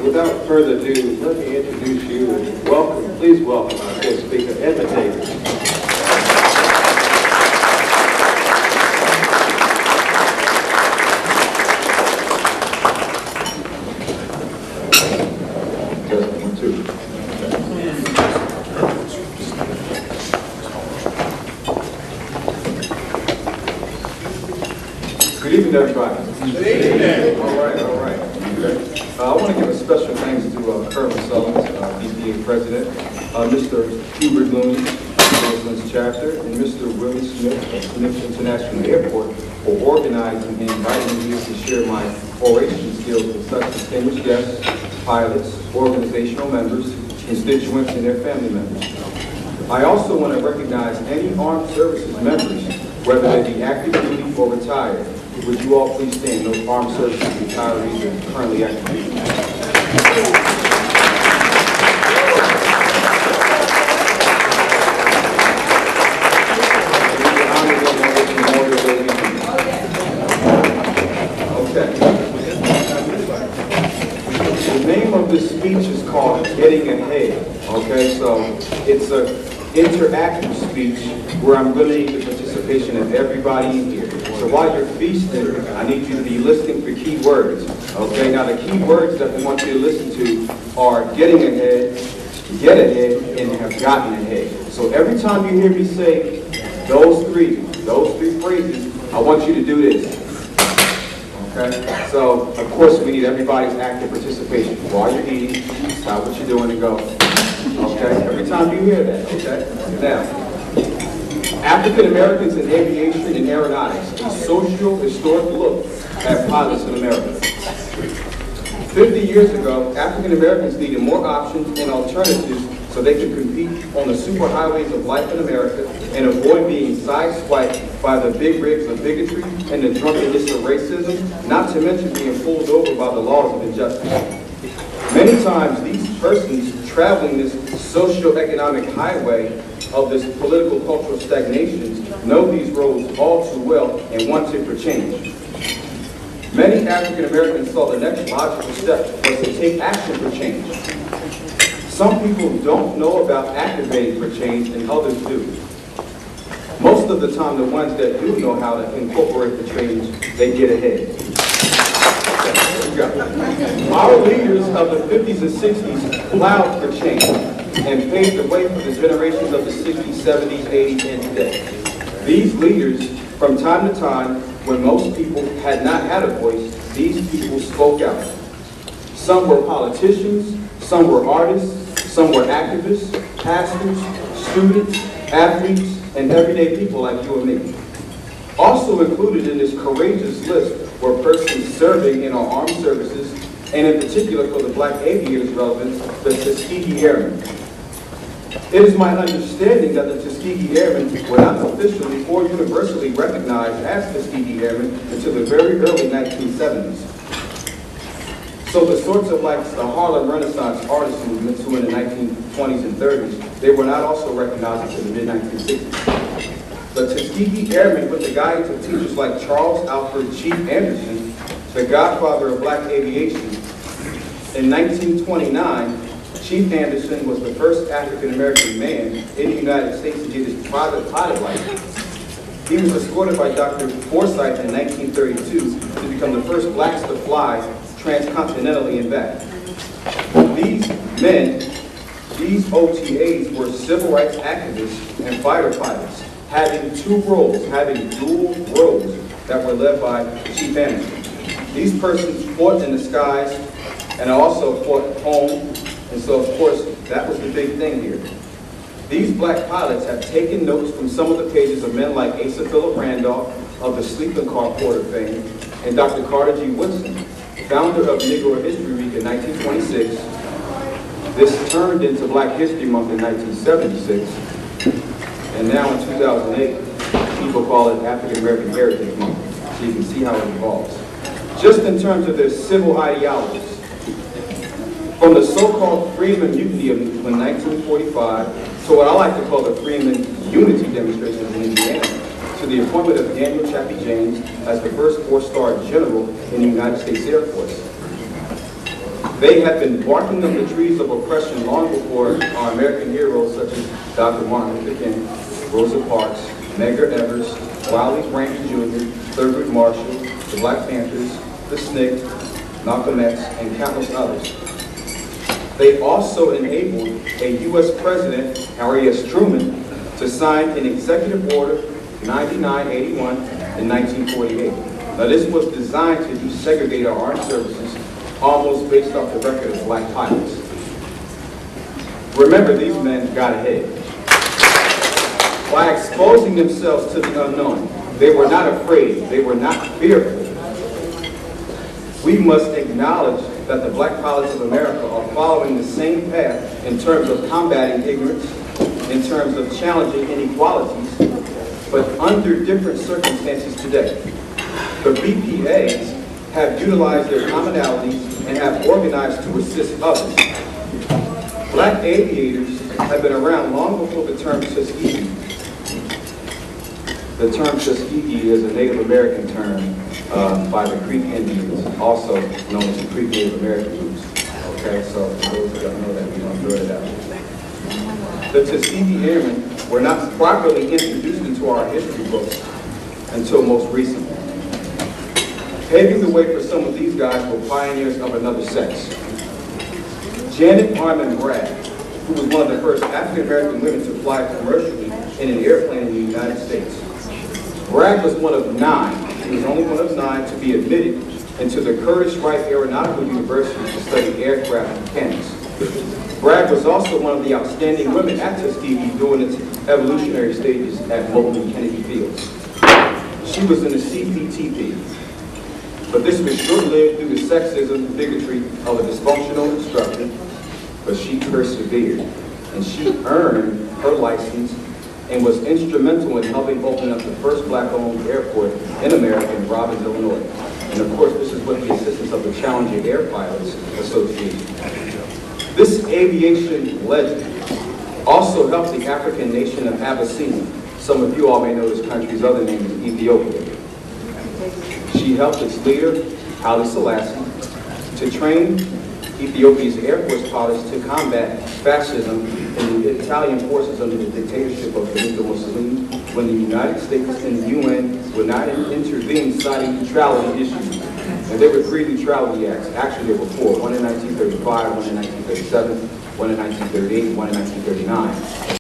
Without further ado, let me introduce you and welcome, please welcome our guest speaker, Edmond Davis. Good evening, everybody. Good evening. All right. Okay. I want to give a special thanks to Colonel Sullins, BPA President, Mr. Hubert Looney, Roseland's chapter, and Mr. Willie Smith of Smith International Airport for organizing and inviting me to share my oration skills with such distinguished guests, pilots, organizational members, constituents, and their family members. I also want to recognize any armed services members, whether they be active duty or retired. Would you all please stand, those armed services retirees and currently active duty. Okay. The name of this speech is called Getting Ahead. Okay, so it's an interactive speech where I'm going to need the participation of everybody in here. So while you're feasting, I need you to be listening for key words. Okay, now the key words that we want you to listen to are getting ahead, get ahead, and have gotten ahead. So every time you hear me say those three phrases, I want you to do this. Okay? So, of course, we need everybody's active participation. While you're eating, stop what you're doing and go. Okay? Every time you hear that, okay? Now, African Americans in aviation and aeronautics, a social historic look at pilots in America. 50 years ago, African Americans needed more options and alternatives so they could compete on the superhighways of life in America and avoid being sideswiped by the big rigs of bigotry and the drunkenness of racism, not to mention being pulled over by the laws of injustice. Many times, these persons traveling this socio-economic highway of this political cultural stagnation know these roads all too well and want it for change. Many African Americans saw the next logical step was to take action for change. Some people don't know about activating for change and others do. Most of the time, the ones that do know how to incorporate the change, they get ahead. Our leaders of the 50s and 60s plowed for change and paved the way for the generations of the 60s, 70s, 80s, and today. These leaders, from time to time, when most people had not had a voice, these people spoke out. Some were politicians, some were artists, some were activists, pastors, students, athletes, and everyday people like you and me. Also included in this courageous list were persons serving in our armed services, and in particular for the black aviators relevance, the Tuskegee Airmen. It is my understanding that the Tuskegee Airmen were not officially or universally recognized as Tuskegee Airmen until the very early 1970s. So the sorts of like the Harlem Renaissance artist movements who in the 1920s and 30s, they were not also recognized until the mid-1960s. The Tuskegee Airmen, with the guidance of teachers like Charles Alfred Chief Anderson, the godfather of black aviation, in 1929, Chief Anderson was the first African-American man in the United States to get his private pilot license. He was escorted by Dr. Forsyth in 1932 to become the first blacks to fly transcontinentally and back. These men, these OTAs, were civil rights activists and fighter pilots, having two roles, having dual roles that were led by Chief Anderson. These persons fought in the skies and also fought at home. And so, of course, that was the big thing here. These black pilots have taken notes from some of the pages of men like Asa Philip Randolph of the Sleeping Car Porter fame and Dr. Carter G. Woodson, founder of Negro History Week in 1926. This turned into Black History Month in 1976. And now in 2008, people call it African American Heritage Month. So you can see how it evolves. Just in terms of their civil ideologies, from the so-called Freedmen Mutiny of 1945 to what I like to call the Freedmen Unity demonstrations in Indiana, to the appointment of Daniel Chappie James as the first four-star general in the United States Air Force. They have been barking up the trees of oppression long before our American heroes such as Dr. Martin Luther King, Rosa Parks, Medgar Evers, Wiley Rankin Jr., Thurgood Marshall, the Black Panthers, the SNCC, Malcolm X, and countless others. They also enabled a U.S. President, Harry S. Truman, to sign an Executive Order 9981 in 1948. Now this was designed to desegregate our armed services almost based off the record of black pilots. Remember, these men got ahead. By exposing themselves to the unknown, they were not afraid, they were not fearful. We must acknowledge that the black pilots of America are following the same path in terms of combating ignorance, in terms of challenging inequalities, but under different circumstances today. The BPAs have utilized their commonalities and have organized to assist others. Black aviators have been around long before the term Tuskegee. The term Tuskegee is a Native American term by the Creek Indians, also known as the Creek Native American groups. Okay, so for those who don't know that, we don't throw it out. The Tuskegee Airmen were not properly introduced into our history books until most recently. Paving the way for some of these guys were pioneers of another sex. Janet Harmon Bragg, who was one of the first African-American women to fly commercially in an airplane in the United States. Bragg was one of 9. He was only one of 9 to be admitted into the Curtis Wright Aeronautical University to study aircraft mechanics. Bragg was also one of the outstanding women at Tuskegee during its evolutionary stages at Moulton Kennedy Fields. She was in the CPTP. But this was short-lived due to sexism and bigotry of a dysfunctional instructor, but she persevered, and she earned her license and was instrumental in helping open up the first black-owned airport in America in Robbins, Illinois. And of course, this is with the assistance of the Challenger Air Pilots Association. This aviation legend also helped the African nation of Abyssinia. Some of you all may know this country's other name is Ethiopia. She helped its leader, Haile Selassie, to train Ethiopia's Air Force pilots to combat fascism in the Italian forces under the dictatorship of Benito Mussolini when the United States and the UN would not intervene citing neutrality issues. And there were 3 neutrality acts. Actually, there were 4. One in 1935, one in 1937, one in 1938, one in 1939.